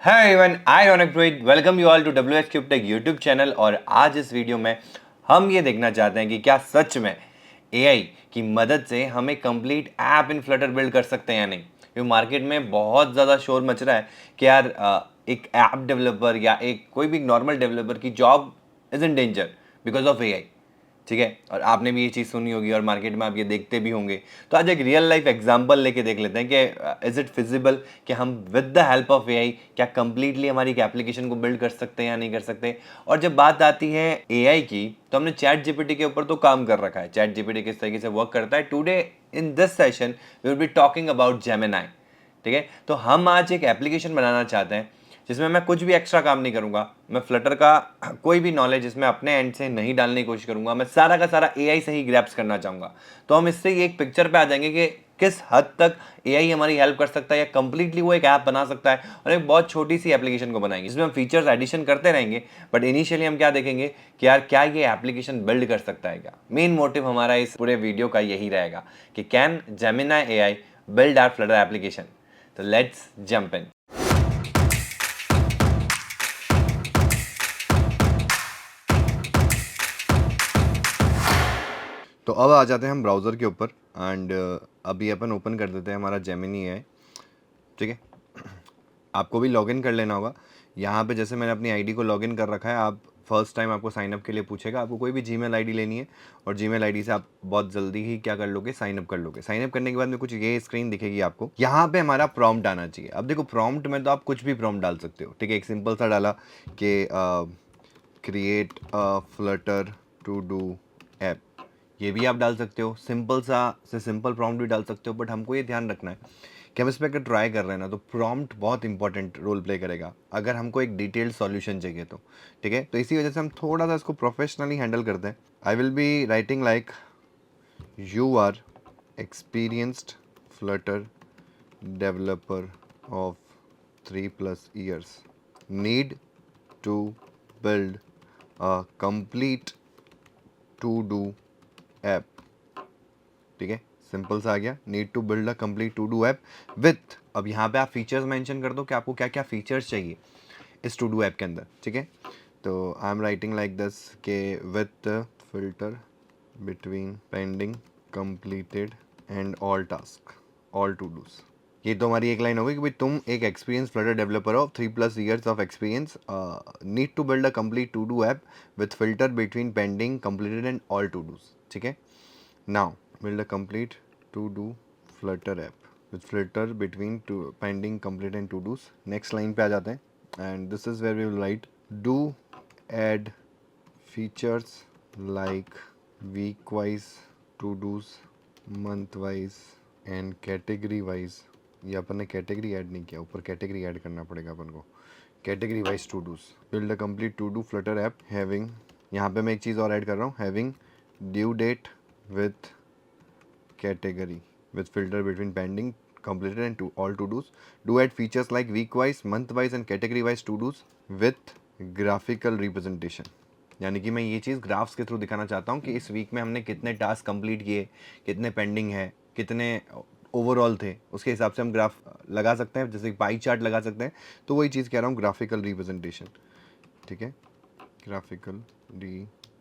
Hi everyone, I Raunak Rohit welcome you all to WS cube tech YouTube channel. और आज इस video में हम ये देखना चाहते हैं कि क्या सच में एआई की मदद से हमें कंप्लीट ऐप इन फ्लटर बिल्ड कर सकते हैं या नहीं। क्योंकि मार्केट में बहुत ज़्यादा शोर मच रहा है कि यार एक ऐप डेवलपर या एक कोई भी नॉर्मल डेवलपर की job is in danger because of AI. ठीक है, और आपने भी ये चीज़ सुनी होगी और मार्केट में आप ये देखते भी होंगे। तो आज एक रियल लाइफ एग्जांपल लेके देख लेते हैं कि इज इट फिजिबल कि हम with the help of AI क्या कंप्लीटली हमारी एक एप्लीकेशन को बिल्ड कर सकते हैं या नहीं कर सकते। और जब बात आती है एआई की, तो हमने चैट जीपीटी के ऊपर तो काम कर रखा है। चैट जीपीटी किस तरीके से वर्क करता है, today in this session we will be talking about Gemini. ठीक है, तो हम आज एक एप्लीकेशन बनाना चाहते हैं जिसमें मैं कुछ भी एक्स्ट्रा काम नहीं करूंगा। मैं फ्लटर का कोई भी नॉलेज इसमें अपने एंड से नहीं डालने की कोशिश करूंगा। मैं सारा का सारा एआई से ही ग्रैप्स करना चाहूंगा। तो हम इससे एक पिक्चर पे आ जाएंगे कि किस हद तक एआई हमारी हेल्प कर सकता है या कंप्लीटली वो एक ऐप बना सकता है और एक बहुत छोटी सी एप्लीकेशन को बनाएंगे जिसमें हम फीचर्स एडिशन करते रहेंगे। बट इनिशियली हम क्या देखेंगे कि यार क्या ये एप्लीकेशन बिल्ड कर सकता है। क्या मेन मोटिव हमारा इस पूरे वीडियो का यही रहेगा कि can Gemini AI build our Flutter application. तो लेट्स जंप इन। तो अब आ जाते हैं हम ब्राउज़र के ऊपर एंड अभी अपन ओपन कर देते हैं हमारा जेमिनी है। ठीक है, आपको भी लॉगिन कर लेना होगा। यहाँ पे जैसे मैंने अपनी आईडी को लॉगिन कर रखा है, आप फर्स्ट टाइम आपको साइन अप के लिए पूछेगा। आपको कोई भी जीमेल आईडी लेनी है और जीमेल आईडी से आप बहुत जल्दी ही क्या कर लोगे, साइन अप कर लोगे। साइन अप करने के बाद में कुछ ये स्क्रीन दिखेगी आपको। यहाँ पे हमारा प्रॉम्प्ट आना चाहिए। अब देखो, प्रॉम्प्ट में तो आप कुछ भी प्रॉम्प्ट डाल सकते हो। ठीक है, एक सिंपल सा डाला कि create a Flutter to do app, ये भी आप डाल सकते हो। सिंपल सा से सिंपल प्रॉम्प्ट भी डाल सकते हो। बट हमको ये ध्यान रखना है कि हम इस पर अगर ट्राई कर रहे हैं ना, तो प्रॉम्प्ट बहुत इंपॉर्टेंट रोल प्ले करेगा अगर हमको एक डिटेल्ड सॉल्यूशन चाहिए तो। ठीक है, तो इसी वजह से हम थोड़ा सा इसको प्रोफेशनली हैंडल करते हैं। I will be writing like you are experienced Flutter developer of 3+ years, need to build a complete to do app. ठीक है, सिंपल सा आ गया, need to build a complete to do app with. अब यहाँ पे आप फीचर्स मेंशन कर दो कि आपको क्या क्या फीचर्स चाहिए इस टू डू ऐप के अंदर। ठीक है, तो I am writing like this के with filter between pending completed and all task all to dos. ये तो हमारी एक लाइन होगी कि भाई तुम एक experience Flutter developer of 3+ years of experience, need to build a complete to do app with filter between pending completed and all to dos. ठीक है, now build a complete to do flutter app with filter between to pending complete and to do's। next line पे आ जाते हैं and this is where we will write do add features like week wise to do's, month wise and category wise। ये अपन ने category add नहीं किया, ऊपर category add करना पड़ेगा अपन को। Category wise to dos, build a complete to do Flutter app having, यहाँ पे मैं एक चीज़ और ऐड कर रहा हूँ, having due date with category with filter between pending completed and to all to do's। do add features like week wise, month wise and category wise to do's with graphical representation। यानी कि मैं ये चीज़ graphs के through दिखाना चाहता हूँ कि इस वीक में हमने कितने टास्क कंप्लीट किए, कितने पेंडिंग है, कितने ओवरऑल थे, उसके हिसाब से हम ग्राफ लगा सकते हैं, जैसे पाई चार्ट लगा सकते हैं। तो वही चीज़ कह रहा हूँ, ग्राफिकल रिप्रेजेंटेशन। ठीक है, ग्राफिकल रिप्रेजेंटेशन।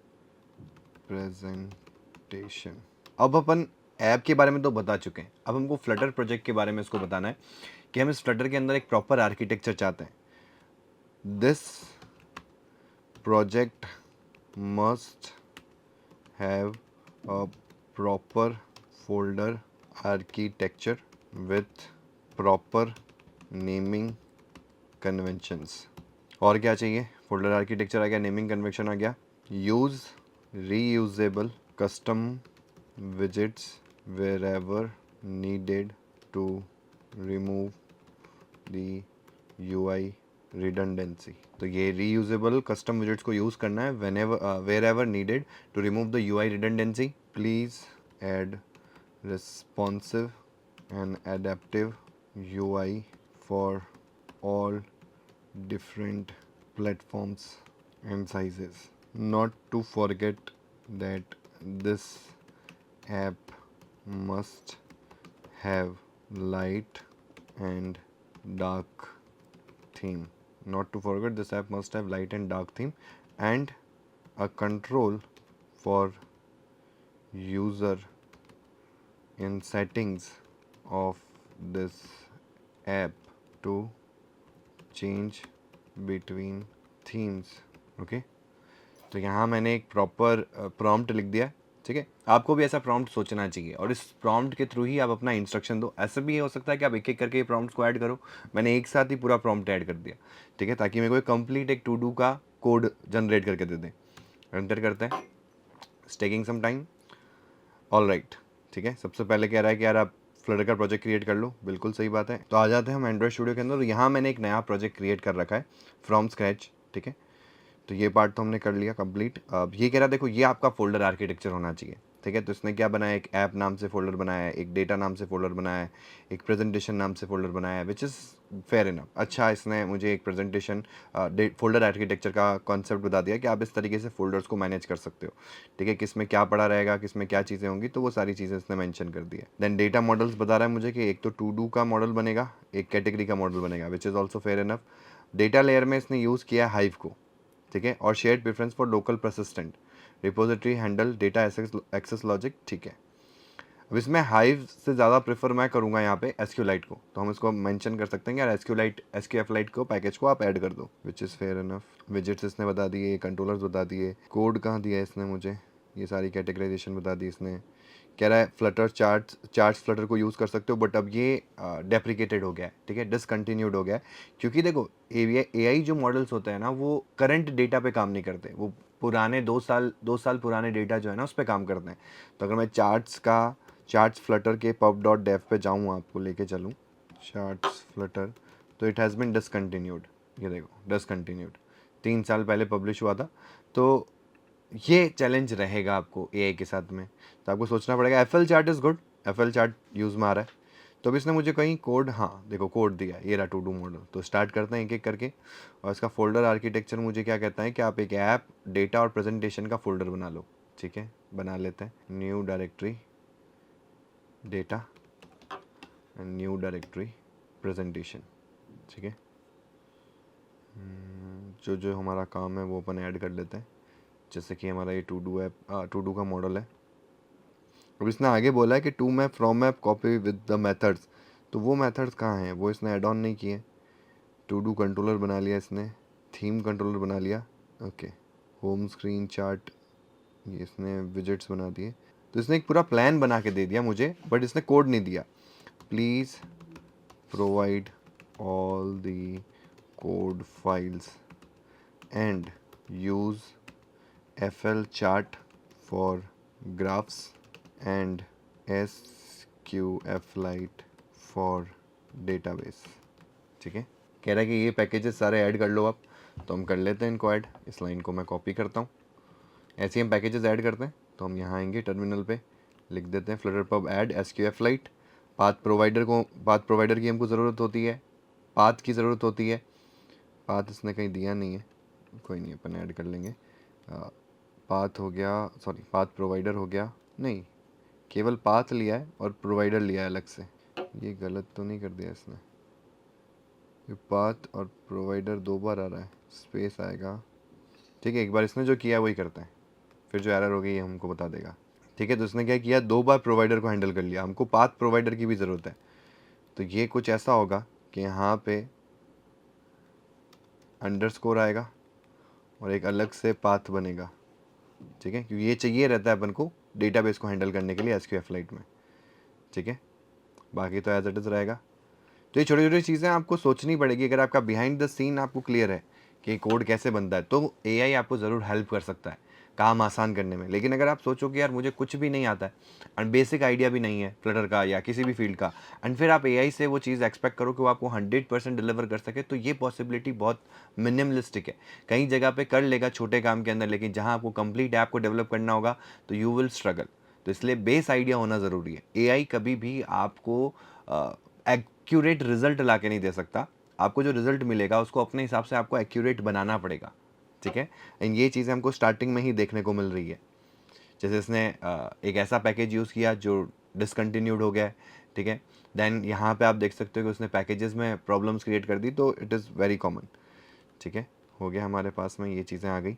अब अपन ऐप के बारे में तो बता चुके हैं, अब हमको फ्लटर प्रोजेक्ट के बारे में इसको बताना है कि हम इस फ्लटर के अंदर एक प्रॉपर आर्किटेक्चर चाहते हैं। This project must have a proper folder architecture with proper naming conventions. और क्या चाहिए, फोल्डर आर्किटेक्चर आ गया, नेमिंग कन्वेंशन आ गया, use reusable custom widgets wherever needed to remove the UI redundancy। तो ये reusable custom widgets को use करना है whenever wherever needed to remove the UI redundancy। please add responsive and adaptive UI for all different platforms and sizes। not to forget that this app must have light and dark theme. Not to forget, this app must have light and dark theme and a control for user in settings of this app to change between themes. Okay, तो यहाँ मैंने एक proper prompt लिख दिया, ठीक है। आपको भी ऐसा प्रॉम्प्ट सोचना चाहिए और इस प्रॉम्प्ट के थ्रू ही आप अपना इंस्ट्रक्शन दो। ऐसा भी हो सकता है कि आप एक एक करके प्रॉम्प्ट्स को ऐड करो। मैंने एक साथ ही पूरा प्रॉम्प्ट ऐड कर दिया, ठीक है, ताकि मेरे को एक कंप्लीट एक टू डू का कोड जनरेट करके दे दें। एंटर करते हैं, it's taking some time. All right, ठीक है। सबसे पहले कह रहा है कि यार आप फ्लटर का प्रोजेक्ट क्रिएट कर लो, बिल्कुल सही बात है। तो आ जाते हैं हम एंड्रॉइड स्टूडियो के अंदर। यहाँ मैंने एक नया प्रोजेक्ट क्रिएट कर रखा है फ्रॉम स्क्रैच, ठीक है। तो ये पार्ट तो हमने कर लिया कंप्लीट। अब ये कह रहा है देखो ये आपका फोल्डर आर्किटेक्चर होना चाहिए, ठीक है। तो इसने क्या बनाया, एक ऐप नाम से फोल्डर बनाया है, एक डेटा नाम से फोल्डर बनाया है, एक प्रेजेंटेशन नाम से फोल्डर बनाया है, विच इज़ फेयर इनफ। अच्छा, इसने मुझे एक प्रेजेंटेशन फोल्डर आर्किटेक्चर का कॉन्सेप्ट बता दिया कि आप इस तरीके से फोल्डर्स को मैनेज कर सकते हो, ठीक है। किस में क्या पड़ा रहेगा, किस में क्या चीज़ें होंगी, तो वो सारी चीज़ें इसने मेंशन कर दी है। देन डेटा मॉडल्स बता रहा है मुझे कि एक तो टू डू का मॉडल बनेगा, एक कैटेगरी का मॉडल बनेगा, which is also fair enough. Data layer में इसने यूज़ किया हाइव को, ठीक है, और shared preference for local persistent repository handle data access logic, ठीक है। अब इसमें हाइव से ज़्यादा प्रेफर मैं करूँगा यहाँ पे एसक्यूलाइट को, तो हम इसको मेंशन कर सकते हैं कि यार एसक्यूएफ को पैकेज को आप ऐड कर दो, which is fair enough. Widgets इसने बता दिए, कंट्रोलर्स बता दिए, कोड कहाँ दिया है इसने मुझे, ये सारी कैटेगराइजेशन बता दी इसने। कह रहा है फ्लटर चार्ट्स फ्लटर को यूज़ कर सकते हो, बट अब ये डेप्रिकेटेड हो गया है, ठीक है, डिसकंटिन्यूड हो गया है। क्योंकि देखो एआई जो मॉडल्स होते हैं ना, वो करंट डेटा पे काम नहीं करते, वो पुराने 2 साल पुराने डेटा जो है ना उस पर काम करते हैं। तो अगर मैं चार्ट्स फ्लटर के pub.dev पे जाऊँ, आपको लेके चलूँ चार्ट्स फ्लटर, तो इट हैज़ बिन डिसकंटिन्यूड। ये देखो डिसकंटिन्यूड 3 साल पहले पब्लिश हुआ था। तो ये चैलेंज रहेगा आपको एआई के साथ में, तो आपको सोचना पड़ेगा। FL chart is good, FL chart use में आ रहा है। तो अब इसने मुझे कहीं कोड, हाँ देखो कोड दिया है, ये रहा टू डू मॉडल। तो स्टार्ट करते हैं एक एक करके। और इसका फोल्डर आर्किटेक्चर मुझे क्या कहता है कि आप एक ऐप, डेटा और प्रेजेंटेशन का फोल्डर बना लो, ठीक है, बना लेते हैं। New directory data and new directory presentation, ठीक है। जो जो हमारा काम है वो अपन ऐड कर लेते हैं। जैसे कि हमारा ये टू डू का मॉडल है। अब इसने आगे बोला है कि to map from map copy with the methods, तो वो मेथड्स कहाँ हैं, वो इसने ऐड ऑन नहीं किए। टू डू कंट्रोलर बना लिया इसने, थीम कंट्रोलर बना लिया, ओके। होम स्क्रीन चार्ट, ये इसने विजेट्स बना दिए। तो इसने एक पूरा प्लान बना के दे दिया मुझे, बट इसने कोड नहीं दिया। Please provide all the code files and use FL chart for graphs and SQLite for database, ठीक है। कह रहा है कि ये पैकेजेस सारे ऐड कर लो आप, तो हम कर लेते हैं इनको ऐड। इस लाइन को मैं कॉपी करता हूँ, ऐसे ही हम पैकेजेस ऐड करते हैं। तो हम यहाँ आएंगे टर्मिनल पे, लिख देते हैं Flutter pub add SQLite। Path provider की हमको ज़रूरत होती है, पाथ की ज़रूरत होती है। पाथ इसने कहीं दिया नहीं है, कोई नहीं, अपन ऐड कर लेंगे। पाथ हो गया, सॉरी पाथ प्रोवाइडर हो गया, नहीं केवल पाथ लिया है और प्रोवाइडर लिया है अलग से। ये गलत तो नहीं कर दिया इसने, ये पाथ और प्रोवाइडर 2 बार आ रहा है, स्पेस आएगा, ठीक है। एक बार इसने जो किया वही करते हैं, फिर जो एरर होगी ये हमको बता देगा, ठीक है। तो इसने क्या किया, 2 बार प्रोवाइडर को हैंडल कर लिया। हमको पाथ प्रोवाइडर की भी ज़रूरत है, तो ये कुछ ऐसा होगा कि यहाँ पे अंडरस्कोर आएगा और एक अलग से पाथ बनेगा, ठीक है, क्योंकि ये चाहिए रहता है अपन को डेटाबेस को हैंडल करने के लिए SQLite में, ठीक है। बाकी तो एज इट इज़ रहेगा। तो ये छोटी छोटी चीज़ें आपको सोचनी पड़ेगी। अगर आपका बिहाइंड द सीन आपको क्लियर है कि कोड कैसे बनता है, तो एआई आपको ज़रूर हेल्प कर सकता है काम आसान करने में। लेकिन अगर आप सोचो कि यार मुझे कुछ भी नहीं आता है एंड बेसिक आइडिया भी नहीं है फ्लटर का या किसी भी फील्ड का, एंड फिर आप एआई से वो चीज़ एक्सपेक्ट करो कि वो आपको 100% डिलीवर कर सके, तो ये पॉसिबिलिटी बहुत मिनिमलिस्टिक है। कई जगह पे कर लेगा छोटे काम के अंदर, लेकिन जहाँ आपको कंप्लीट ऐप को डेवलप करना होगा तो यू विल स्ट्रगल। तो इसलिए बेस आइडिया होना ज़रूरी है। एआई कभी भी आपको एक्यूरेट रिजल्ट ला के नहीं दे सकता। आपको जो रिजल्ट मिलेगा उसको अपने हिसाब से आपको एक्यूरेट बनाना पड़ेगा, ठीक है। एंड ये चीज़ें हमको स्टार्टिंग में ही देखने को मिल रही है। जैसे इसने एक ऐसा पैकेज यूज़ किया जो डिसकंटिन्यूड हो गया है, ठीक है। देन यहाँ पे आप देख सकते हो कि उसने पैकेजेस में प्रॉब्लम्स क्रिएट कर दी, तो इट इज़ वेरी कॉमन। ठीक है, हो गया हमारे पास में, ये चीज़ें आ गई।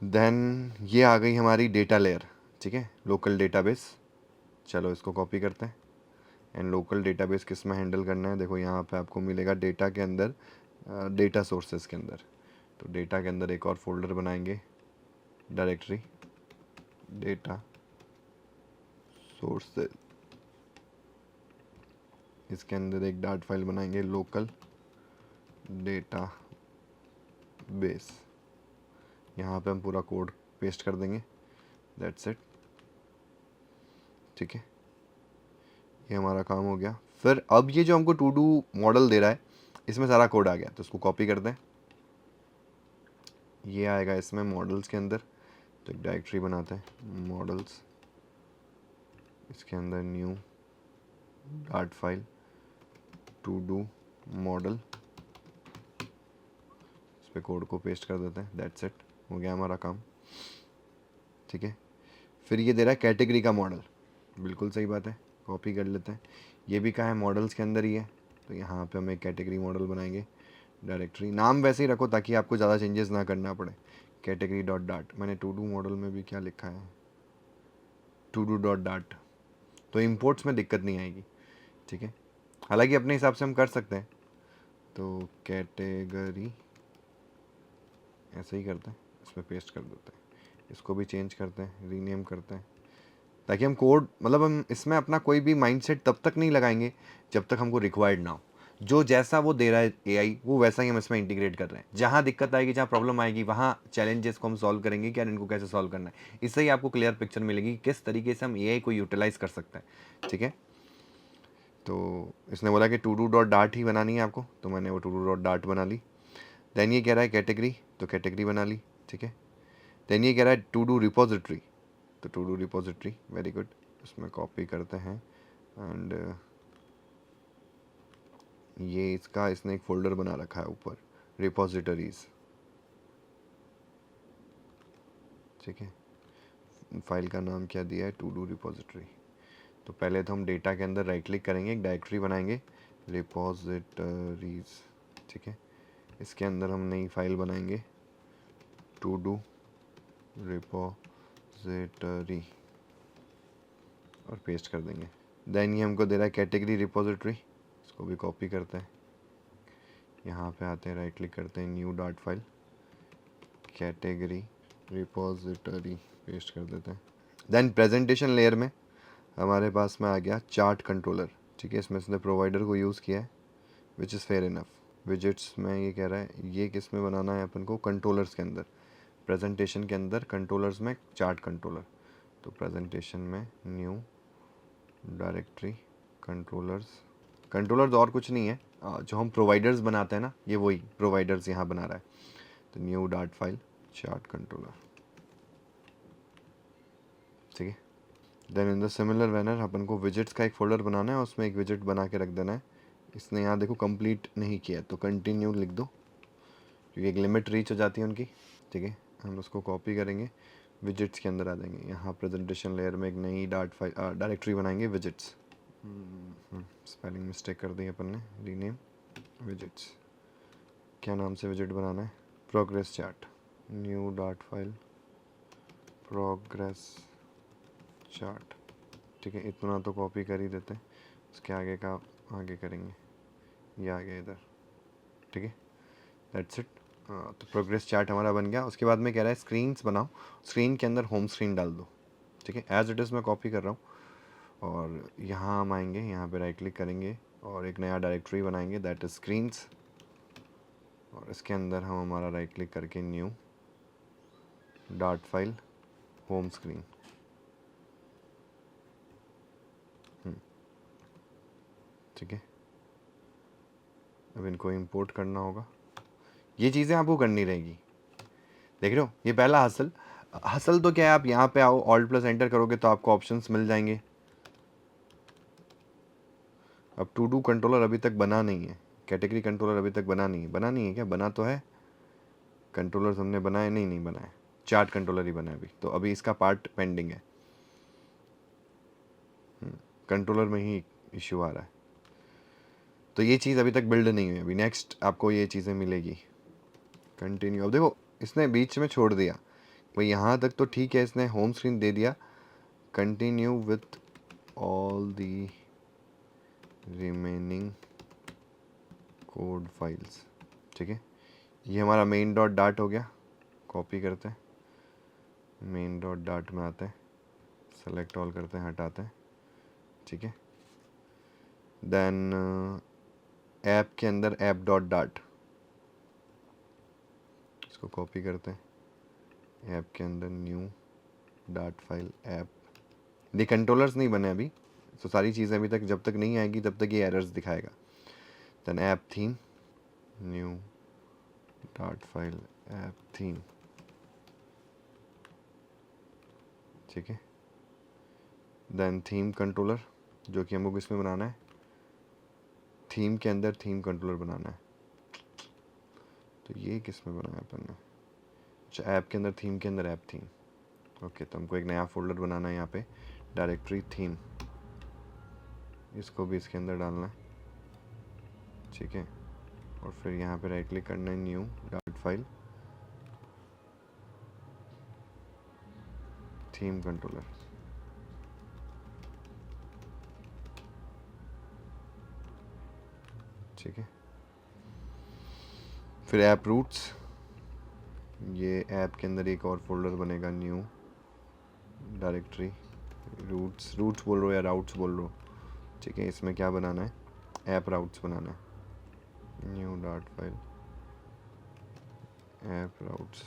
देन ये आ गई हमारी डेटा लेयर। ठीक है, लोकल डेटाबेस। चलो इसको कॉपी करते हैं। एंड लोकल डेटाबेस किस में हैंडल करना है, देखो यहाँ पे आपको मिलेगा डेटा के अंदर, डेटा सोर्सेज के अंदर। तो डेटा के अंदर एक और फोल्डर बनाएंगे, डायरेक्टरी डेटा सोर्सेज। इसके अंदर एक डाट फाइल बनाएंगे, लोकल डेटा बेस। यहाँ पे हम पूरा कोड पेस्ट कर देंगे, दैट्स इट। ठीक है, ये हमारा काम हो गया। फिर अब ये जो हमको टू डू मॉडल दे रहा है, इसमें सारा कोड आ गया, तो इसको कॉपी कर दें। ये आएगा इसमें मॉडल्स के अंदर, तो एक डायरेक्टरी बनाते हैं मॉडल्स। इसके अंदर new dot file to do model, इस पर कोड को पेस्ट कर देते हैं, दैट्स इट, हो गया हमारा काम। ठीक है, फिर ये दे रहा है कैटेगरी का मॉडल, बिल्कुल सही बात है, कॉपी कर लेते हैं। ये भी कहाँ है, मॉडल्स के अंदर ही है, तो यहाँ पे हम एक कैटेगरी मॉडल बनाएंगे। डायरेक्टरी नाम वैसे ही रखो ताकि आपको ज़्यादा चेंजेस ना करना पड़े। कैटेगरी डॉट डाट, मैंने टू डू मॉडल में भी क्या लिखा है, टू डू डॉट डाट, तो इम्पोर्ट्स में दिक्कत नहीं आएगी। ठीक है, हालांकि अपने हिसाब से हम कर सकते हैं, तो कैटेगरी ऐसे ही करते हैं, इसमें पेस्ट कर देते हैं, इसको भी चेंज करते हैं, रीनेम करते हैं, ताकि हम कोड, मतलब हम इसमें अपना कोई भी माइंडसेट तब तक नहीं लगाएंगे जब तक हमको रिक्वायर्ड ना हो। जो जैसा वो दे रहा है एआई, वो वैसा ही हम इसमें इंटीग्रेट कर रहे हैं। जहाँ दिक्कत आएगी, जहाँ प्रॉब्लम आएगी, वहाँ चैलेंजेस को हम सॉल्व करेंगे कि यार इनको कैसे सॉल्व करना है। इससे ही आपको क्लियर पिक्चर मिलेगी कि किस तरीके से हम एआई को यूटिलाइज कर सकते हैं। ठीक है, तो इसने बोला कि टू डू डॉट डाट ही बनानी है आपको, तो मैंने वो टू डू डॉट डाट बना ली। देन ये कह रहा है कैटेगरी, तो कैटेगरी बना ली। ठीक है, देन ये कह रहा है टू डू रिपोजिटरी, तो to do repository, very good, उसमें कॉपी करते हैं। एंड ये इसका, इसने एक फोल्डर बना रखा है ऊपर, रिपोजिटरीज। ठीक है, फाइल का नाम क्या दिया है, टू डू रिपोजिटरी। तो पहले तो हम डेटा के अंदर राइट क्लिक करेंगे, एक डायरेक्टरी बनाएंगे, रिपोजिटरीज। ठीक है, इसके अंदर हम नई फाइल बनाएंगे, टू डू रिपोजिटरी, और पेस्ट कर देंगे। देन ये हमको दे रहा है कैटेगरी रिपोजिटरी, इसको भी कॉपी करते हैं, यहाँ पे आते हैं, राइट क्लिक करते हैं, new dot file, category repository, paste कर देते हैं। देन प्रेजेंटेशन लेयर में हमारे पास में आ गया चार्ट कंट्रोलर। ठीक है, इसमें इसने प्रोवाइडर को यूज़ किया है, which is fair enough. Visits में ये कह रहा है, ये किस में बनाना है अपन को, कंट्रोलर्स के अंदर, प्रेजेंटेशन के अंदर कंट्रोलर्स में चार्ट कंट्रोलर। तो प्रेजेंटेशन में न्यू डायरेक्टरी कंट्रोलर्स। कंट्रोलर्स और कुछ नहीं है, जो हम प्रोवाइडर्स बनाते हैं ना, ये वही प्रोवाइडर्स यहाँ बना रहा है। तो new dot file chart controller. ठीक है, then in the similar manner अपन को विजिट्स का एक फोल्डर बनाना है, उसमें एक विजिट बना के रख देना है। इसने यहाँ देखो कंप्लीट नहीं किया, तो कंटिन्यू लिख दो, क्योंकि एक लिमिट रीच हो जाती है उनकी। ठीक है, हम उसको कॉपी करेंगे, विजिट्स के अंदर आ जाएंगे, यहाँ प्रेजेंटेशन लेयर में एक नई डाट फाइल डायरेक्टरी बनाएंगे, विजिट्स। स्पेलिंग मिस्टेक कर दी अपन ने, रीनेम विजिट्स। क्या नाम से विजिट बनाना है, progress chart, new dot file progress chart. ठीक है, इतना तो कॉपी कर ही देते हैं, उसके आगे का आगे करेंगे, ये आ गया इधर। ठीक है, दैट्स इट। तो प्रोग्रेस चार्ट हमारा बन गया। उसके बाद में कह रहा है स्क्रीन्स बनाओ, स्क्रीन के अंदर होम स्क्रीन डाल दो। ठीक है, एज इट इज़ मैं कॉपी कर रहा हूँ, और यहाँ हम आएंगे, यहाँ पे राइट क्लिक करेंगे और एक नया डायरेक्टरी बनाएंगे, दैट इज स्क्रीन्स। और इसके अंदर हम हमारा राइट क्लिक करके new dot file home screen. ठीक है, अब इनको इंपोर्ट करना होगा, ये चीज़ें आपको करनी रहेगी। देख रहे हो, ये पहला हसल। हसल तो क्या है, आप यहाँ पे आओ, ऑल्ट प्लस एंटर करोगे तो आपको ऑप्शंस मिल जाएंगे। अब टू डू कंट्रोलर अभी तक बना नहीं है, कैटेगरी कंट्रोलर अभी तक बना नहीं है। बना नहीं है क्या, बना तो है, कंट्रोलर्स हमने बनाए नहीं, नहीं बनाए, चार्ट कंट्रोलर ही बना है अभी, तो अभी इसका पार्ट पेंडिंग है। कंट्रोलर में ही इश्यू आ रहा है। तो ये चीज़ अभी तक बिल्ड नहीं हुई। अभी नेक्स्ट आपको ये चीज़ें मिलेगी। कंटिन्यू। अब देखो इसने बीच में छोड़ दिया भाई, यहाँ तक तो ठीक है, इसने होम स्क्रीन दे दिया। Continue with all the remaining code files. ठीक है, ये हमारा मेन डॉट डाट हो गया। कॉपी करते हैं, मेन डॉट डाट में आते हैं, सेलेक्ट ऑल करते हैं, हटाते हैं। ठीक है, देन ऐप के अंदर ऐप डॉट डाट, इसको कॉपी करते हैं, ऐप के अंदर न्यू डाट फाइल ऐप। ये कंट्रोलर्स नहीं बने अभी, तो सारी चीज़ें अभी तक जब तक नहीं आएगी तब तक ये एरर्स दिखाएगा। Then app theme, new dot file app theme. ठीक है, देन थीम कंट्रोलर, जो कि हमको किसमें बनाना है, थीम के अंदर थीम कंट्रोलर बनाना है। तो ये किस में बनाया अपन ने, अच्छा ऐप के अंदर थीम के अंदर ऐप थीम। ओके, तो हमको एक नया फोल्डर बनाना है यहाँ पे, डायरेक्टरी थीम, इसको भी इसके अंदर डालना है। ठीक है, और फिर यहाँ पे राइट क्लिक करना है, new dot file theme controller. ठीक है, फिर ऐप रूट्स, ये ऐप के अंदर एक और फोल्डर बनेगा, न्यू डायरेक्टरी रूट्स। रूट्स बोल रहे हो या राउट्स बोल रहे हो? ठीक है, इसमें क्या बनाना है, ऐप राउट्स बनाना है, new dot file app routes.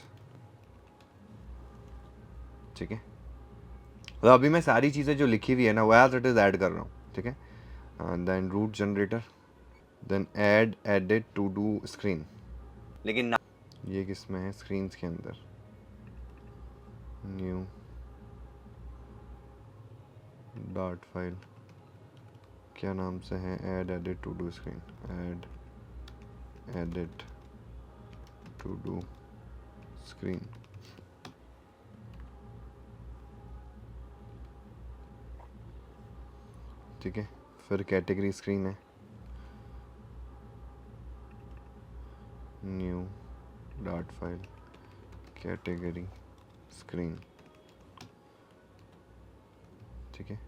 ठीक है, तो अभी मैं सारी चीज़ें जो लिखी हुई है ना वो एज इट इज़ ऐड कर रहा हूँ। ठीक है, then route generator, then add edit to do screen. लेकिन ये किस में है, स्क्रीन्स के अंदर, न्यू डॉट फाइल, क्या नाम से है, add edit to do screen, add edit to do screen. ठीक है, फिर कैटेगरी स्क्रीन है, new dot file category screen. ठीक है,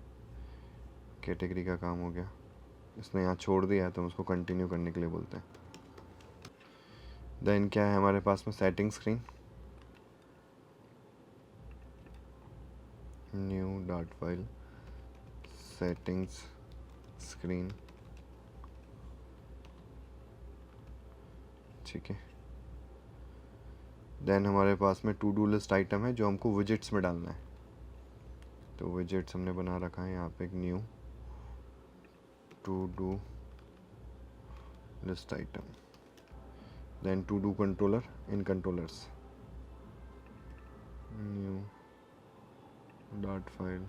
कैटेगरी का काम हो गया। इसने यहाँ छोड़ दिया है तो हम उसको कंटिन्यू करने के लिए बोलते हैं। देन क्या है हमारे पास में, setting screen, new dot file settings screen. ठीक है, देन हमारे पास में टू डू लिस्ट आइटम है जो हमको विजेट्स में डालना है। तो विजेट्स हमने बना रखा है यहाँ पे एक new to do list item. Then to do controller in controllers, new dot file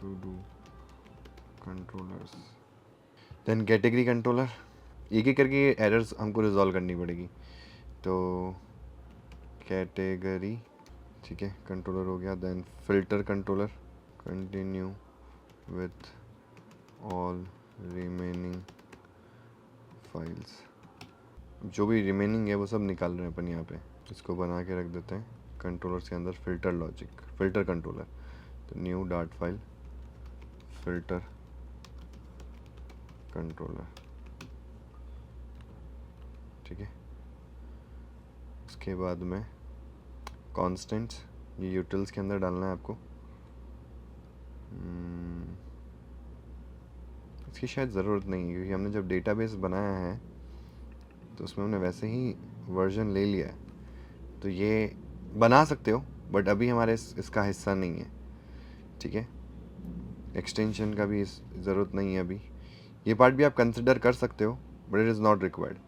to do controllers. Then category controller, एक एक करके एरर्स हमको रिजॉल्व करनी पड़ेगी। तो कैटेगरी, ठीक है, कंट्रोलर हो गया। Then filter controller, continue with all remaining files. जो भी रिमेनिंग है वो सब निकाल रहे हैं अपन यहाँ पे, इसको बना के रख देते हैं कंट्रोलर्स के अंदर, फिल्टर लॉजिक, फिल्टर कंट्रोलर। तो new dot file filter controller. ठीक है, उसके बाद में कॉन्स्टेंट्स, ये यूटिल्स के अंदर डालना है आपको। इसकी शायद ज़रूरत नहीं है क्योंकि हमने जब डेटाबेस बनाया है तो उसमें हमने वैसे ही वर्जन ले लिया है। तो ये बना सकते हो बट अभी हमारे इसका हिस्सा नहीं है। ठीक है, एक्सटेंशन का भी ज़रूरत नहीं है अभी। ये पार्ट भी आप कंसिडर कर सकते हो but it is not required.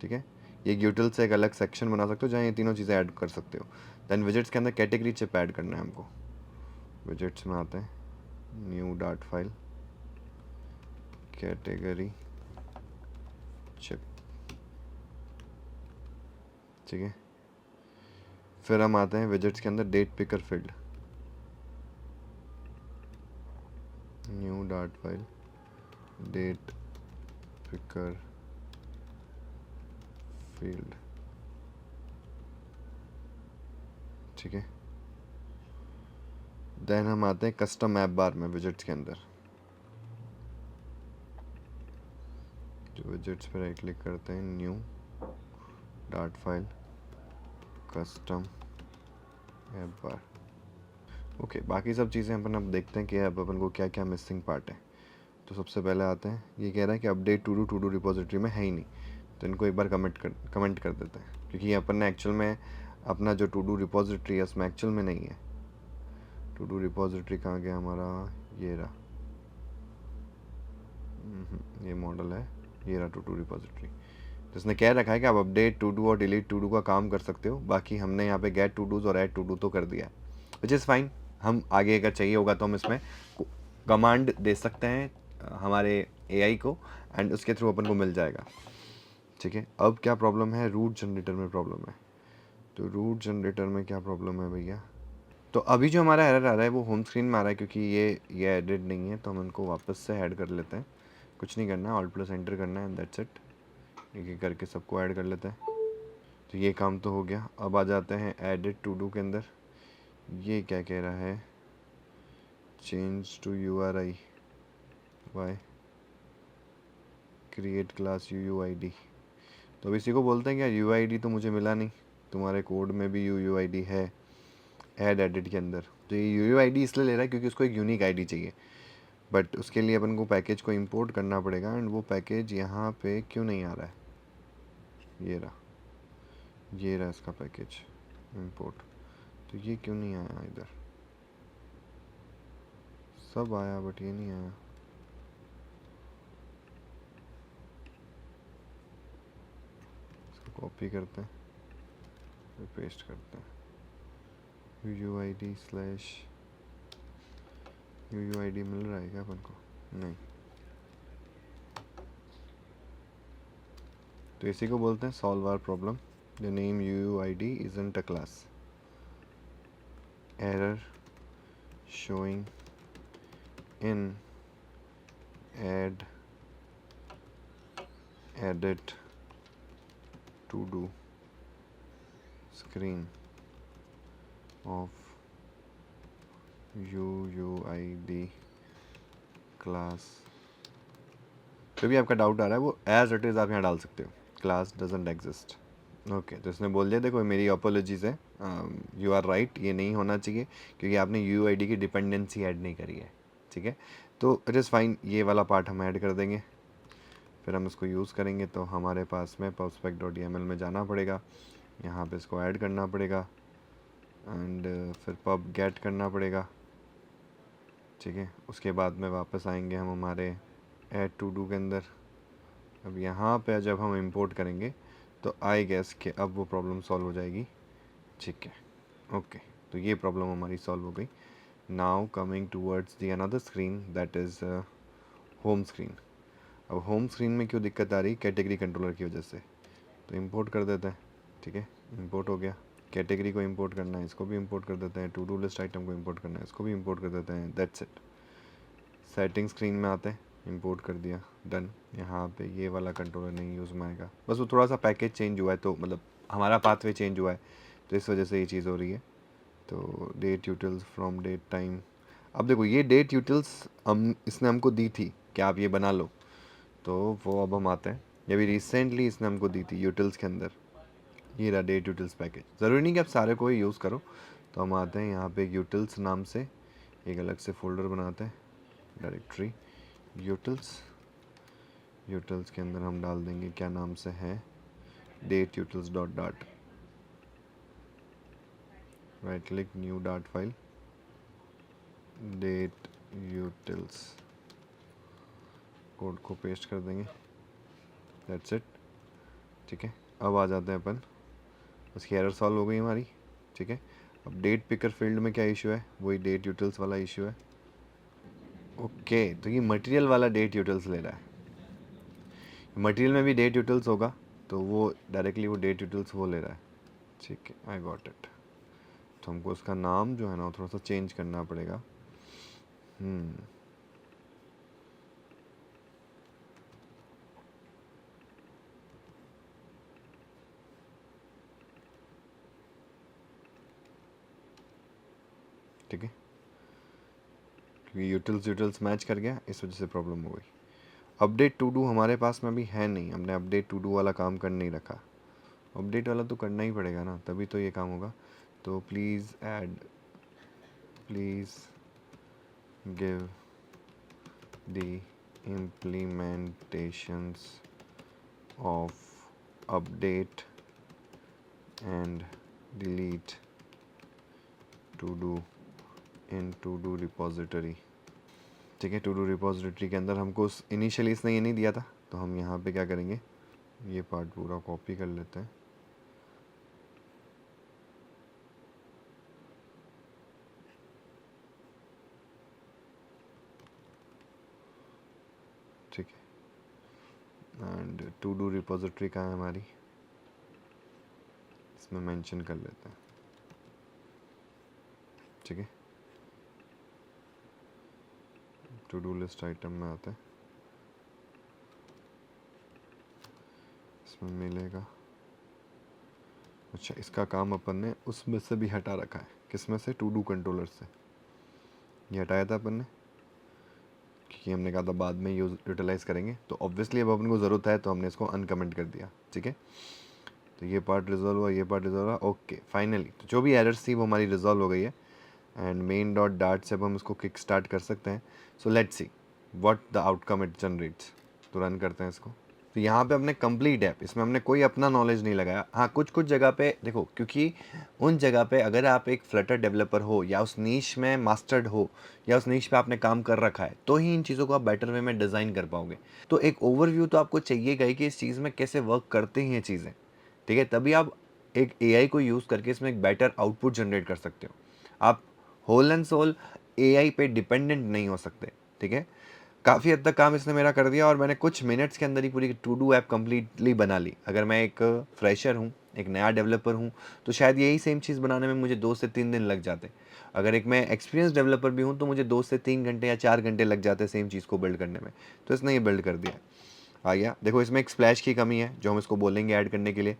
ठीक है, ये यूटिल से एक अलग सेक्शन बना सकते हो जहाँ ये तीनों चीज़ें ऐड कर सकते हो। देन विजेट्स के अंदर कैटेगरी चिप ऐड करना है हमको। विजेट्स में आते हैं, new dot file category chip. ठीक है, फिर हम आते हैं विजेट्स के अंदर date picker field. Dot file date picker field, ठीक है। देन हम आते हैं कस्टम ऐप बार में विजेट्स के अंदर, जो विजेट्स पे राइट क्लिक करते हैं, new dot file custom app bar. Okay, बाकी सब चीज़ें अपन अब देखते हैं कि अब अपन को क्या क्या मिसिंग पार्ट है। तो सबसे पहले आते हैं, ये कह रहा है कि अपडेट टू डू रिपोजिटरी में है ही नहीं, तो इनको एक बार कमेंट कर देते हैं, क्योंकि ये अपन ने एक्चुअल में अपना जो टू डू रिपोजिटरी है उसमें एक्चुअल में नहीं है। टू डू रिपोजिटरी कहाँ गया हमारा, ये रहा, ये मॉडल है, ये रहा टू डू रिपोजिटरी। तो इसने कह रखा है कि आप अपडेट टू डू और डिलीट टू डू का काम कर सकते हो, बाकी हमने यहाँ पे गेट टू डूज और ऐड टू डू तो कर दिया है, विच इज़ फाइन। हम आगे अगर चाहिए होगा तो हम इसमें कमांड दे सकते हैं हमारे एआई को, एंड उसके थ्रू अपन को मिल जाएगा, ठीक है। अब क्या प्रॉब्लम है, रूट जनरेटर में प्रॉब्लम है। तो रूट जनरेटर में क्या प्रॉब्लम है भैया, तो अभी जो हमारा एरर आ रहा है वो होम स्क्रीन में आ रहा है, क्योंकि ये एडिट नहीं है, तो हम इनको वापस से ऐड कर लेते हैं। कुछ नहीं करना, ऑल्ट प्लस एंटर करना है, एंड दैट्स इट। एक एक करके सबको ऐड कर लेते हैं। तो ये काम तो हो गया। अब आ जाते हैं एडिट टू डू के अंदर। ये क्या कह रहा है, change to URI why create class UUID। तो अब इसी को बोलते हैं कि यार UID तो मुझे मिला नहीं, तुम्हारे कोड में भी UUID है ऐड एडिट के अंदर। तो ये UUID इसलिए ले रहा है क्योंकि उसको एक यूनिक आईडी चाहिए, बट उसके लिए अपन को पैकेज को इंपोर्ट करना पड़ेगा, एंड वो पैकेज यहाँ पे क्यों नहीं आ रहा है, ये रहा इसका पैकेज इंपोर्ट। तो ये क्यों नहीं आया, इधर सब आया बट ये नहीं आया। इसको कॉपी करते हैं, फिर पेस्ट करते हैं, UUID मिल रहा है क्या अपन को, नहीं। तो इसी को बोलते हैं solve our problem. The name UUID isn't a class, error showing in add edit to do screen of UUID class। जो भी आपका डाउट आ रहा है वो एज इट इज़ आप यहाँ डाल सकते हो, क्लास डजंट एग्जिस्ट। ओके, तो इसने बोल दिया देखो मेरी अपोलॉजीज़ है, यू आर राइट, ये नहीं होना चाहिए क्योंकि आपने UUID की डिपेंडेंसी ऐड नहीं करी है, ठीक है। तो इट इज़ फाइन, ये वाला पार्ट हम ऐड कर देंगे, फिर हम इसको यूज़ करेंगे। तो हमारे पास में pubspec.yaml में जाना पड़ेगा, यहाँ पे इसको ऐड करना पड़ेगा, एंड फिर pub get करना पड़ेगा, ठीक है। उसके बाद में वापस आएंगे हम हमारे ऐड टू डू के अंदर। अब यहाँ पे जब हम इंपोर्ट करेंगे तो आई गेस कि अब वो प्रॉब्लम सॉल्व हो जाएगी, ठीक है। ओके, तो ये प्रॉब्लम हमारी सॉल्व हो गई। Now coming towards the another screen, that is home screen. अब होम स्क्रीन में क्यों दिक्कत आ रही, कैटेगरी कंट्रोलर की वजह से। तो इंपोर्ट कर देते हैं, ठीक है, इंपोर्ट हो गया। कैटेगरी को इंपोर्ट करना है, इसको भी इंपोर्ट कर देते हैं। टू डू लिस्ट आइटम को इंपोर्ट करना है, इसको भी इंपोर्ट कर देते हैं, दैट्स इट। सेटिंग स्क्रीन में आते हैं, इंपोर्ट कर दिया, डन। यहाँ पे ये वाला कंट्रोलर नहीं यूज़ में आएगा, बस वो थोड़ा सा पैकेज चेंज हुआ है, तो मतलब हमारा पाथवे चेंज हुआ है, तो इस वजह से ये चीज़ हो रही है। तो date utils from date time. अब देखो ये डेट यूटिल्स हम इसने हमको दी थी कि आप ये बना लो, तो वो अब हम आते हैं, ये भी रिसेंटली इसने हमको दी थी यूटिल्स के अंदर, ये रहा डेट यूटिल्स पैकेज। ज़रूरी नहीं कि आप सारे को ही यूज़ करो। तो हम आते हैं यहाँ पे यूटिल्स नाम से एक अलग से फोल्डर बनाते हैं, डायरेक्टरी यूटिल्स के अंदर हम डाल देंगे क्या नाम से है, date utils dot dot, right click, new dot file, date utils, code को पेस्ट कर देंगे, दैट्स इट, ठीक है। अब आ जाते हैं अपन, उसकी एरर सॉल्व हो गई हमारी, ठीक है। अब डेट पिकर फील्ड में क्या इशू है, वही डेट यूटिल्स वाला इशू है। ओके, तो ये मटेरियल वाला डेट यूटिल्स ले रहा है, मटेरियल में भी डेट यूटिल्स होगा, तो वो डायरेक्टली वो डेट यूटिल्स वो ले रहा है, ठीक है, आई गॉट इट। तो हमको उसका नाम जो है ना थोड़ा सा चेंज करना पड़ेगा। ठीक है, क्योंकि यूटिल्स मैच कर गया, इस वजह से प्रॉब्लम हो गई। अपडेट टू डू हमारे पास में अभी है नहीं, हमने अपडेट टू डू वाला काम कर नहीं रखा। अपडेट वाला तो करना ही पड़ेगा ना, तभी तो ये काम होगा। तो please give the implementations of update and delete to do in to do repository। ठीक है, टू डू रिपोजिटरी के अंदर हमको इनिशियली इसने ये नहीं दिया था, तो हम यहाँ पे क्या करेंगे, ये पार्ट पूरा कॉपी कर लेते हैं। ठीक है, एंड टू डू रिपोजिटरी कहाँ है हमारी, इसमें मेंशन कर लेते हैं। ठीक है, टू डू लिस्ट आइटम में आते हैं, इसमें मिलेगा। अच्छा, इसका काम अपन ने उसमें से भी हटा रखा है, किस में से, टू डू कंट्रोलर से। ये हटाया था अपन ने, क्योंकि हमने कहा था बाद में यूटिलाइज़ करेंगे, तो ऑब्वियसली अब अपन को ज़रूरत है, तो हमने इसको अनकमेंट कर दिया। ठीक है, तो ये पार्ट रिजॉल्व हुआ, ये पार्ट रिजॉल्व हुआ। ओके, फाइनली तो जो भी एरर्स थी वो हमारी रिजॉल्व हो गई है, एंड मेन डॉट डार्ट से अब हम इसको किक स्टार्ट कर सकते हैं। So let's see what the outcome it generates. तो रन करते हैं इसको। तो यहाँ पे हमने कंप्लीट ऐप, इसमें हमने कोई अपना नॉलेज नहीं लगाया। हाँ, कुछ कुछ जगह पे देखो, क्योंकि उन जगह पे अगर आप एक फ्लटर डेवलपर हो या उस नीश में मास्टर्ड हो या उस नीश पे आपने काम कर रखा है, तो ही इन चीज़ों को आप बेटर वे में डिज़ाइन कर पाओगे। तो एक ओवरव्यू तो आपको चाहिएगा ही कि इस चीज़ में कैसे वर्क करते हैं ये चीज़ें। ठीक है, तभी आप एक एआई को यूज़ करके इसमें एक बेटर आउटपुट जनरेट कर सकते हो। आप होल एंड सोल एआई पे डिपेंडेंट नहीं हो सकते। ठीक है, काफ़ी हद तक काम इसने मेरा कर दिया, और मैंने कुछ मिनट्स के अंदर ही पूरी टू डू ऐप कम्प्लीटली बना ली। अगर मैं एक फ्रेशर हूँ, एक नया डेवलपर हूँ, तो शायद यही सेम चीज़ बनाने में मुझे 2 से 3 दिन लग जाते। अगर एक मैं एक्सपीरियंस डेवलपर भी हूँ, तो मुझे 2 से 3 घंटे या 4 घंटे लग जाते सेम चीज़ को बिल्ड करने में। तो इसने ये बिल्ड कर दिया। आ गया, देखो इसमें एक स्प्लैश की कमी है, जो हम इसको बोलेंगे ऐड करने के लिए।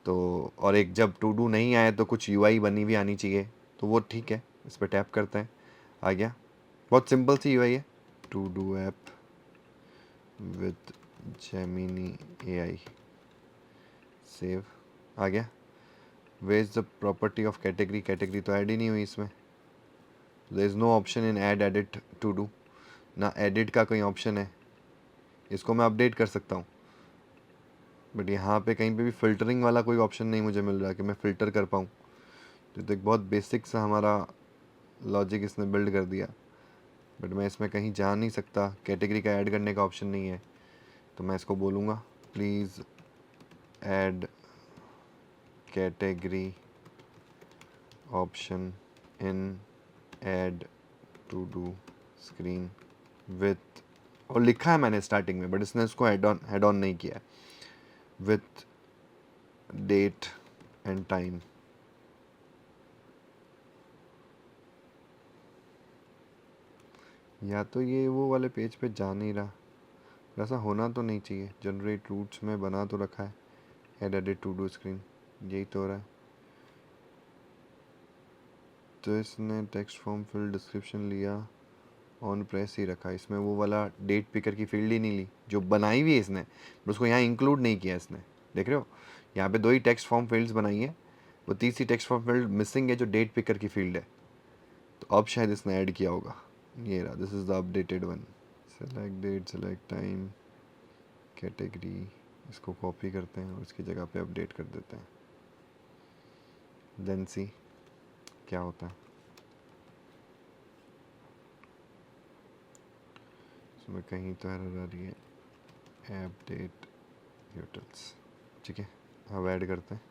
तो और एक जब टू डू नहीं आए तो कुछ यूआई बनी हुई आनी चाहिए, तो वो ठीक है, इस पर टैप करते हैं। आ गया, बहुत सिंपल सी यूआई है। To do app with Gemini AI, save. आ गया। Where is the property of category, category तो ऐड ही नहीं हुई इसमें। There is no option in add edit to do, ना एडिट का कोई ऑप्शन है। इसको मैं अपडेट कर सकता हूँ, बट यहाँ पे कहीं पे भी फ़िल्टरिंग वाला कोई ऑप्शन नहीं मुझे मिल रहा कि मैं फ़िल्टर कर पाऊँ। तो एक बहुत बेसिक सा हमारा लॉजिक इसने बिल्ड कर दिया, बट मैं इसमें कहीं जा नहीं सकता, कैटेगरी का ऐड करने का ऑप्शन नहीं है। तो मैं इसको बोलूँगा please add category option in add to do screen with, और लिखा है मैंने स्टार्टिंग में, बट इसने इसको हेड ऑन नहीं किया है, विथ डेट एंड टाइम। या तो ये वो वाले पेज पे जा नहीं रहा, ऐसा होना तो नहीं चाहिए। जनरेट रूट्स में बना तो रखा है add edit to do screen, यही तो हो रहा है। तो इसने टेक्स्ट फॉर्म फिल डिस्क्रिप्शन लिया, ऑन प्रेस ही रखा, इसमें वो वाला डेट पिकर की फील्ड ही नहीं ली जो बनाई हुई है इसने, बट उसको यहाँ इंक्लूड नहीं किया इसने। देख रहे हो, यहाँ पे 2 ही टेक्स्ट फॉर्म फील्ड्स बनाई है, वो तीसरी टेक्स्ट फॉर्म फील्ड मिसिंग है जो डेट पिकर की फील्ड है। तो अब शायद इसने ऐड किया होगा, ये रहा, this is the updated one. Select date, select time, category, इसको कॉपी करते हैं और इसकी जगह पे अपडेट कर देते हैं। देन सी क्या होता है। इसमें कहीं तो एरर आ रही है, अपडेट यूटिल्स। ठीक है, अब ऐड करते हैं।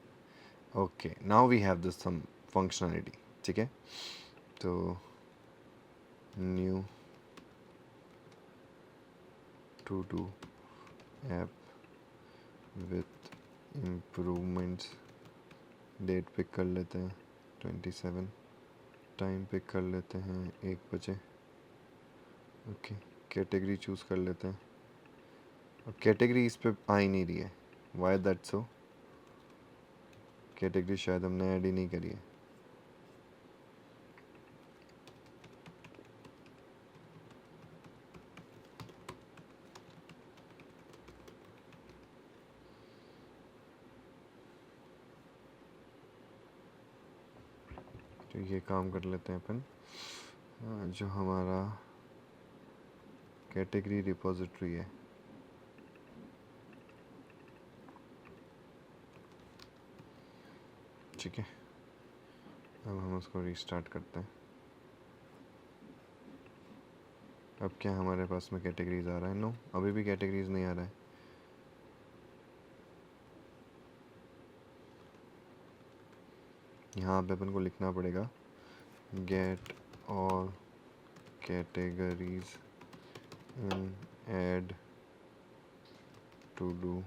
Okay, now we have this some functionality. ठीक है, तो new to do app with improvements, date pick कर लेते हैं 27, टाइम पिक कर लेते हैं 1 बजे। ओके, कैटेगरी चूज़ कर लेते हैं, और कैटेगरी इस पे आ ही नहीं रही है, वाई दैट सो। कैटेगरी शायद हमने ऐड ही नहीं करी है। तो ये काम कर लेते हैं अपन। जो हमारा कैटेगरी रिपोजिटरी है, ठीक है, अब हम उसको रीस्टार्ट करते हैं। अब क्या हमारे पास में कैटेगरीज आ रहा है? नो, अभी भी कैटेगरीज नहीं आ रहा है। यहाँ पे अपन को लिखना पड़ेगा get all categories in add to do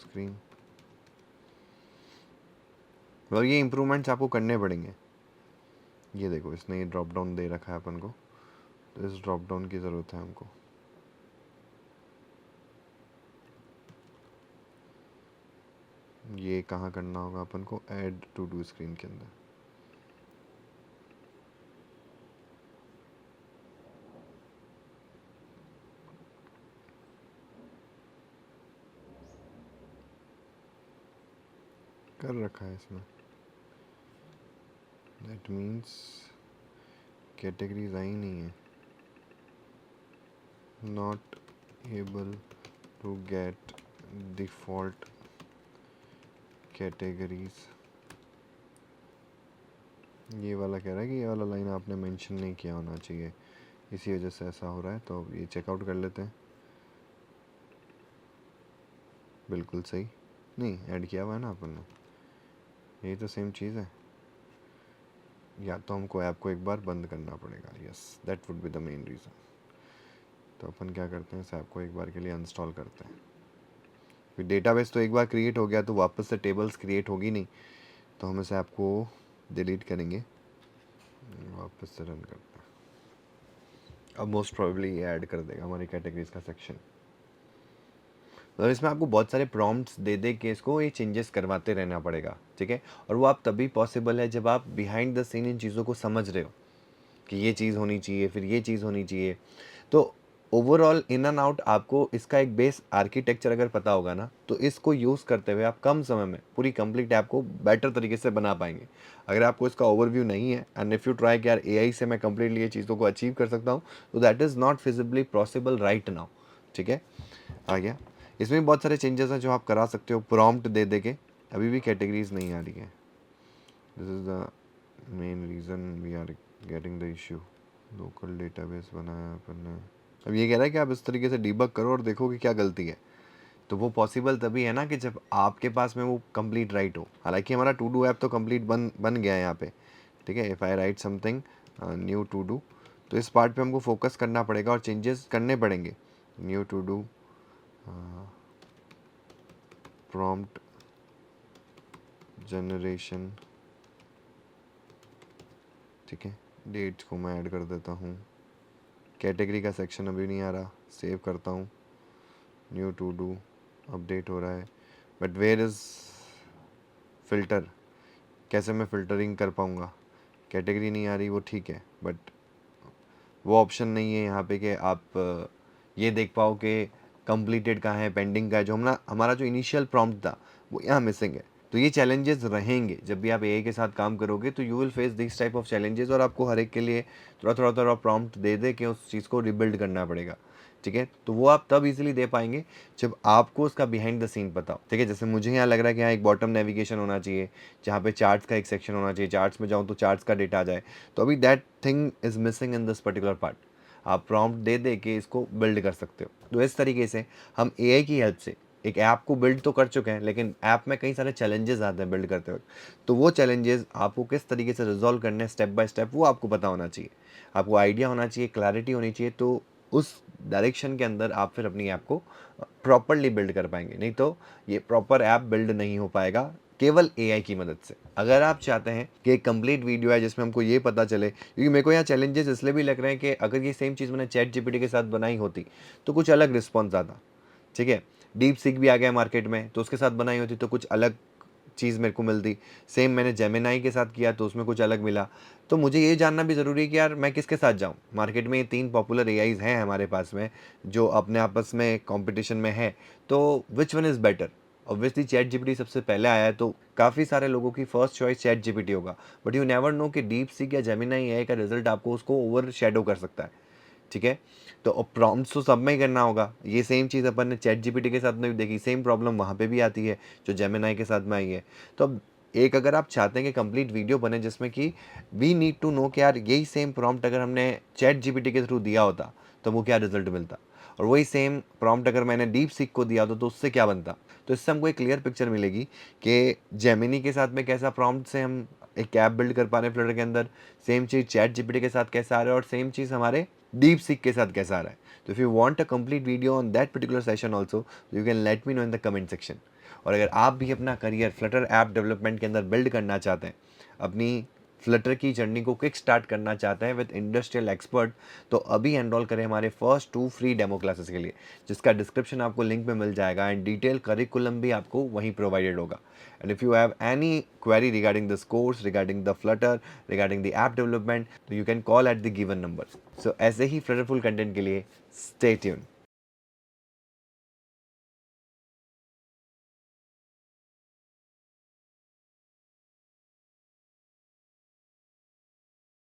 screen. और ये इम्प्रूवमेंट्स आपको करने पड़ेंगे। ये देखो, इसने ये ड्रॉप डाउन दे रखा है अपन को, तो इस ड्रॉप डाउन की ज़रूरत है हमको। ये कहाँ करना होगा अपन को? ऐड टू डू स्क्रीन के अंदर। कर रखा है इसमें। दैट मीन्स कैटेगरीज आई नहीं है। Not able to get default categories. ये वाला कह रहा है कि ये वाला लाइन आपने मेंशन नहीं किया होना चाहिए, इसी वजह से ऐसा हो रहा है। तो अब ये चेकआउट कर लेते हैं। बिल्कुल सही, नहीं ऐड किया हुआ है ना अपन ने, यही तो सेम चीज़ है। या तो हमको ऐप को एक बार बंद करना पड़ेगा। Yes, that would be the main reason. तो अपन क्या करते हैं, इस ऐप को एक बार के लिए अनइंस्टॉल करते हैं। फिर डेटाबेस तो एक बार क्रिएट हो गया तो वापस से टेबल्स क्रिएट होगी नहीं, तो हम इस ऐप को डिलीट करेंगे, वापस से रन करते हैं। अब मोस्ट प्रोबेबली ये ऐड कर देगा हमारी कैटेगरीज का सेक्शन। और इसमें आपको बहुत सारे प्रॉम्प्ट्स दे दे के इसको ये चेंजेस करवाते रहना पड़ेगा, ठीक है। और वो आप तभी पॉसिबल है जब आप बिहाइंड द सीन इन चीज़ों को समझ रहे हो कि ये चीज़ होनी चाहिए, फिर ये चीज़ होनी चाहिए। तो ओवरऑल इन एंड आउट आपको इसका एक बेस आर्किटेक्चर अगर पता होगा ना, तो इसको यूज़ करते हुए आप कम समय में पूरी कंप्लीट ऐप को बेटर तरीके से बना पाएंगे। अगर आपको इसका ओवरव्यू नहीं है एंड इफ़ यू ट्राई कि यार एआई से मैं कंप्लीटली ये चीज़ों को अचीव कर सकता हूँ, तो that is not feasibility possible right now, ठीक है। आ गया। इसमें भी बहुत सारे चेंजेस हैं जो आप करा सकते हो प्रॉम्प्ट दे दे के। अभी भी कैटेगरीज नहीं आ रही है। This is the main reason we are getting the issue. Local database बनाया अपन ने। अब ये कह रहा है कि आप इस तरीके से डीबग करो और देखो कि क्या गलती है। तो वो पॉसिबल तभी है ना कि जब आपके पास में वो कंप्लीट राइट हो। हालांकि हमारा टू डू ऐप तो कंप्लीट बन गया है यहाँ पे, ठीक है। If I write something new to do, तो इस पार्ट पे हमको फोकस करना पड़ेगा और चेंजेस करने पड़ेंगे। New to do prompt generation, ठीक है। डेट्स को मैं ऐड कर देता हूँ। कैटेगरी का सेक्शन अभी नहीं आ रहा, सेव करता हूँ। न्यू टू डू अपडेट हो रहा है, बट वेयर इज़ फ़िल्टर? कैसे मैं फ़िल्टरिंग कर पाऊँगा? कैटेगरी नहीं आ रही, वो ठीक है, बट वो ऑप्शन नहीं है यहाँ पे कि आप ये देख पाओ कि कंप्लीटेड कहाँ है, पेंडिंग का है। जो हमारा जो इनिशियल प्रॉम्प्ट था वो यहाँ मिसिंग है। तो ये चैलेंजेस रहेंगे जब भी आप एआई के साथ काम करोगे, तो you will face this type of challenges. और आपको हर एक के लिए थोड़ा प्रॉम्प्ट दे दे के उस चीज़ को रिबिल्ड करना पड़ेगा, ठीक है। तो वो आप तब इजीली दे पाएंगे जब आपको उसका बिहाइंड द सीन पता हो, ठीक है। जैसे मुझे यहाँ लग रहा है कि यहाँ एक बॉटम नेविगेशन होना चाहिए, जहाँ पे चार्ट्स का एक सेक्शन होना चाहिए। चार्ट्स में जाऊँ तो चार्ट्स का डेटा आ जाए, तो अभी that thing is missing in this particular part. आप प्रॉम्प्ट दे दे के इसको बिल्ड कर सकते हो। तो इस तरीके से हम एआई की हेल्प से एक ऐप को बिल्ड तो कर चुके हैं, लेकिन ऐप में कई सारे चैलेंजेस आते हैं बिल्ड करते वक्त। तो वो चैलेंजेस आपको किस तरीके से रिजॉल्व करने हैं स्टेप बाय स्टेप, वो आपको पता होना चाहिए। आपको आइडिया होना चाहिए, क्लैरिटी होनी चाहिए। तो उस डायरेक्शन के अंदर आप फिर अपनी ऐप को प्रॉपरली बिल्ड कर पाएंगे। नहीं तो ये प्रॉपर ऐप बिल्ड नहीं हो पाएगा केवल एआई की मदद से। अगर आप चाहते हैं कि एक कंप्लीट वीडियो है जिसमें हमको ये पता चले, क्योंकि मेरे को यहाँ चैलेंजेस इसलिए भी लग रहे हैं कि अगर ये सेम चीज़ मैंने चैट जीपीटी के साथ बनाई होती तो कुछ अलग रिस्पॉन्स आता, ठीक है। डीप सीक भी आ गया मार्केट में, तो उसके साथ बनाई होती तो कुछ अलग चीज़ मेरे को मिलती। सेम मैंने जेमिनाई के साथ किया तो उसमें कुछ अलग मिला। तो मुझे ये जानना भी ज़रूरी है कि यार मैं किसके साथ जाऊँ। मार्केट में ये 3 पॉपुलर एआईज़ हैं हमारे पास में जो अपने आपस में कॉम्पिटिशन में है, तो which one is better? Obviously chat GPT सबसे पहले आया है, तो काफ़ी सारे लोगों की फर्स्ट चॉइस चैट जीपीटी होगा, बट यू नेवर नो कि डीप सीक या जेमिनी एआई का रिजल्ट आपको उसको ओवर शेडो कर सकता है, ठीक है। तो प्रॉम्प्ट्स तो सब में ही करना होगा। ये सेम चीज़ अपन ने चैट जीपीटी के साथ में भी देखी, सेम प्रॉब्लम वहाँ पे भी आती है जो जेमिनी के साथ में आई है। तो अब एक अगर आप चाहते हैं कि कंप्लीट वीडियो बने जिसमें कि वी नीड टू नो कि यार यही सेम प्रॉम्प्ट अगर हमने चैट जीपीटी के थ्रू दिया होता तो वो क्या रिजल्ट मिलता, और वही सेम प्रॉम्प्ट अगर मैंने डीप सीक को दिया होता तो उससे क्या बनता। तो इससे हमको एक क्लियर पिक्चर मिलेगी कि जेमिनी के साथ में कैसा प्रॉम्प्ट से हम एक ऐप बिल्ड कर पा रहे हैं फ्लटर के अंदर, सेम चीज़ चैट जीपीटी के साथ कैसा आ रहा है, और सेम चीज़ हमारे डीप सीक के साथ कैसा आ रहा है। तो if you want a complete video on that particular session also, you can let me know in the comment section. और अगर आप भी अपना करियर फ्लटर ऐप डेवलपमेंट के अंदर बिल्ड करना चाहते हैं, अपनी फ्लटर की जर्नी को क्विक स्टार्ट करना चाहते हैं विद इंडस्ट्रियल एक्सपर्ट, तो अभी एनरोल करें हमारे फर्स्ट 2 फ्री डेमो क्लासेस के लिए, जिसका डिस्क्रिप्शन आपको लिंक में मिल जाएगा, एंड डिटेल करिकुलम भी आपको वहीं प्रोवाइडेड होगा। And if you have any query regarding this course, regarding the Flutter, regarding the app development, तो you can call at the given number. So ऐसे ही फ्लटरफुल कंटेंट के लिए स्टे ट्यून।